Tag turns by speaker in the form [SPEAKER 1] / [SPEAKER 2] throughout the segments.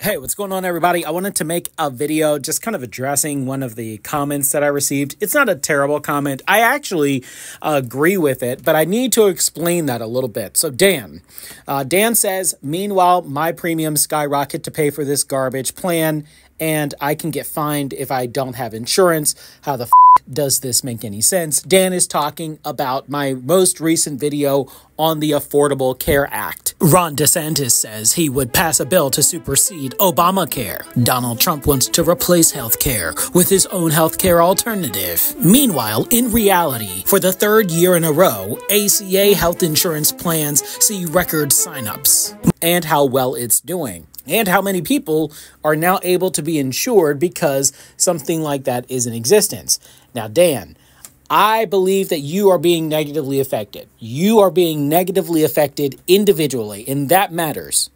[SPEAKER 1] Hey, what's going on, everybody? I wanted to make a video just kind of addressing one of the comments that I received. It's not a terrible comment. I actually agree with it, but I need to explain that a little bit. So Dan says, meanwhile, my premiums skyrocket to pay for this garbage plan, and I can get fined if I don't have insurance. How the f does this make any sense? Dan is talking about my most recent video on the Affordable Care Act. Ron DeSantis says he would pass a bill to supersede Obamacare. Donald Trump wants to replace healthcare with his own healthcare alternative. Meanwhile, in reality, for the third year in a row, ACA health insurance plans see record signups, and how well it's doing, and how many people are now able to be insured because something like that is in existence. Now, Dan, I believe that you are being negatively affected. You are being negatively affected individually, and that matters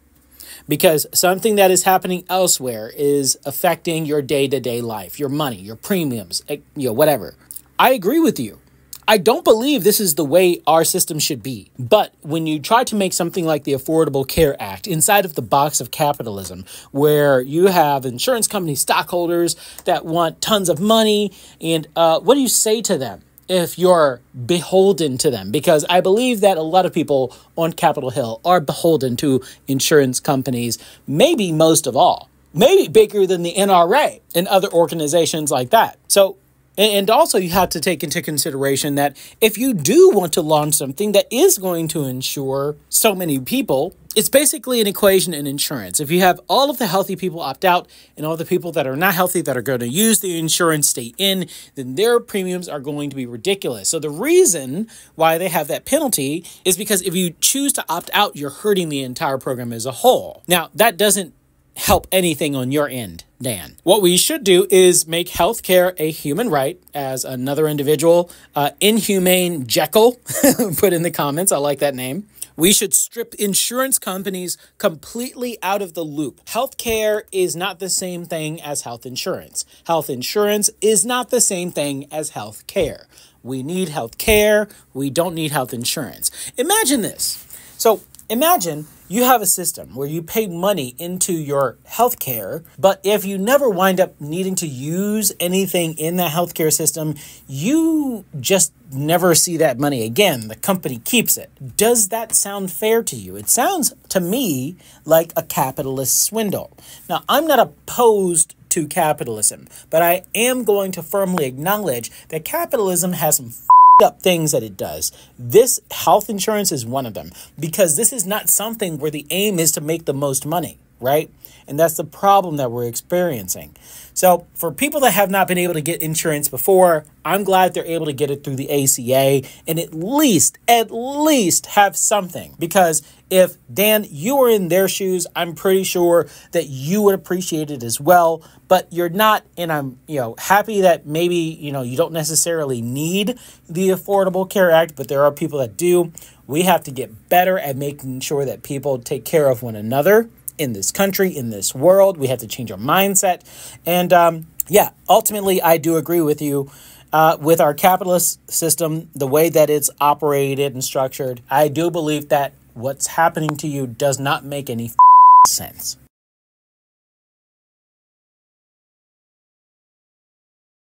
[SPEAKER 1] because something that is happening elsewhere is affecting your day-to-day life, your money, your premiums, whatever. I agree with you. I don't believe this is the way our system should be. But when you try to make something like the Affordable Care Act inside of the box of capitalism, where you have insurance company stockholders that want tons of money, and what do you say to them if you're beholden to them? Because I believe that a lot of people on Capitol Hill are beholden to insurance companies, maybe most of all, maybe bigger than the NRA and other organizations like that. So, and also you have to take into consideration that if you do want to launch something that is going to insure so many people, it's basically an equation in insurance. If you have all of the healthy people opt out and all the people that are not healthy that are going to use the insurance stay in, then their premiums are going to be ridiculous. So the reason why they have that penalty is because if you choose to opt out, you're hurting the entire program as a whole. Now, that doesn't help anything on your end, Dan. What we should do is make healthcare a human right, as another individual, Inhumane Jekyll, put in the comments. I like that name. We should strip insurance companies completely out of the loop. Healthcare is not the same thing as health insurance. Health insurance is not the same thing as health care. We need health care. We don't need health insurance. Imagine this. So imagine you have a system where you pay money into your healthcare, but if you never wind up needing to use anything in that healthcare system, you just never see that money again. The company keeps it. Does that sound fair to you? It sounds to me like a capitalist swindle. Now, I'm not opposed to capitalism, but I am going to firmly acknowledge that capitalism has some up things that it does. This health insurance is one of them, because this is not something where the aim is to make the most money, right? And that's the problem that we're experiencing. So for people that have not been able to get insurance before, I'm glad they're able to get it through the ACA and at least have something. Because if, Dan, you were in their shoes, I'm pretty sure that you would appreciate it as well. But you're not, and I'm happy that maybe you don't necessarily need the Affordable Care Act, but there are people that do. We have to get better at making sure that people take care of one another in this country, in this world. We have to change our mindset. And ultimately, I do agree with you. With our capitalist system, the way that it's operated and structured, I do believe that what's happening to you does not make any sense.